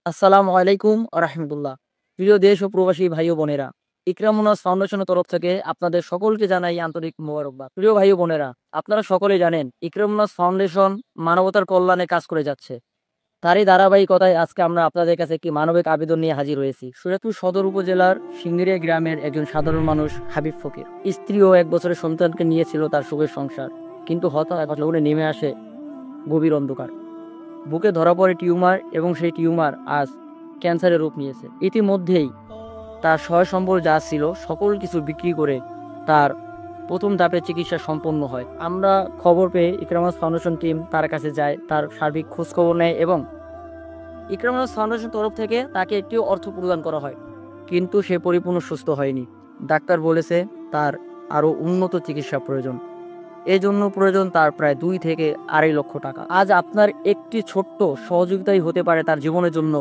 আসসালামু আলাইকুম রাহমাতুল্লাহ। প্রিয় দেশ ও প্রবাসী ভাই ও বোনেরা, ইকরামুনাস ফাউন্ডেশনের তরফ থেকে আপনাদের সকলকে জানাই আন্তরিক মোবারকবাদ। প্রিয় ভাই ও বোনেরা, আপনারা সকলেই জানেন ইকরামুনাস ফাউন্ডেশন মানবতার কল্যাণে কাজ করে যাচ্ছে। তারই ধারাবাহিকতায় আজকে আমরা আপনাদের কাছে একটি মানবিক আবেদন নিয়ে হাজির হয়েছি। শরীয়তপুর সদর উপজেলার সিংড়িয়া গ্রামের একজন সাধারণ মানুষ হাবিব ফকির স্ত্রী ও 1 বছরের সন্তানকে নিয়েছিল তার সুখের সংসার, কিন্তু হঠাৎ নেমে আসে গভীর অন্ধকার। বুকে ধরা পড়ে টিউমার এবং সেই টিউমার আজ ক্যান্সারের রূপ নিয়েছে। ইতিমধ্যেই তার সয় সম্বল যা ছিল সকল কিছু বিক্রি করে তার প্রথম ধাপের চিকিৎসা সম্পন্ন হয়। আমরা খবর পেয়ে ইকরামাস ফাউন্ডেশন টিম তার কাছে যায়, তার সার্বিক খোঁজখবর নেয় এবং ইকরামাস ফাউন্ডেশন তরফ থেকে তাকে একটি অর্থ প্রদান করা হয়, কিন্তু সে পরিপূর্ণ সুস্থ হয়নি। ডাক্তার বলেছে তার আরও উন্নত চিকিৎসা প্রয়োজন। এজন্য প্রয়োজন তার প্রায় 2 থেকে 2.5 লক্ষ টাকা। আজ আপনার একটি ছোট্ট সহযোগিতাই হতে পারে তার জীবনের জন্য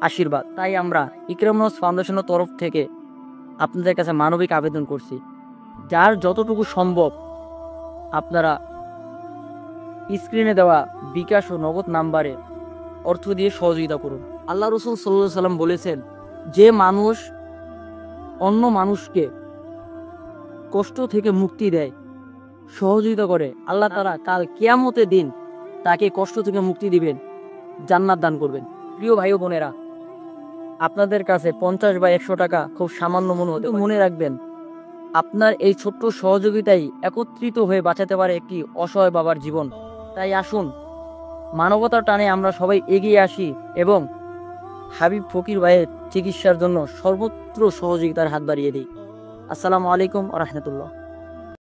আশীর্বাদ। তাই আমরা ইকরামুনাস ফাউন্ডেশনের তরফ থেকে আপনাদের কাছে মানবিক আবেদন করছি, যার যতটুকু সম্ভব আপনারা স্ক্রিনে দেওয়া বিকাশ ও নগদ নাম্বারে অর্থ দিয়ে সহযোগিতা করুন। আল্লাহ রসুল সাল্লাল্লাহু আলাইহি সাল্লাম বলেছেন, যে মানুষ অন্য মানুষকে কষ্ট থেকে মুক্তি দেয়, সহযোগিতা করে, আল্লাহ তাআলা কাল কিয়ামতের দিন তাকে কষ্ট থেকে মুক্তি দিবেন, জান্নাত দান করবেন। প্রিয় ভাই ও বোনেরা, আপনাদের কাছে 50 বা 100 টাকা খুব সামান্য মনে হতে পারে। মনে রাখবেন, আপনার এই ছোট্ট সহযোগিতাই একত্রিত হয়ে বাঁচাতে পারে একটি অসহায় বাবার জীবন। তাই আসুন, মানবতার টানে আমরা সবাই এগিয়ে আসি এবং হাবিব ফকির ভাইয়ের চিকিৎসার জন্য সর্বত্র সহযোগিতার হাত বাড়িয়ে দিই। আসসালামু আলাইকুম ওয়া রাহমাতুল্লাহ।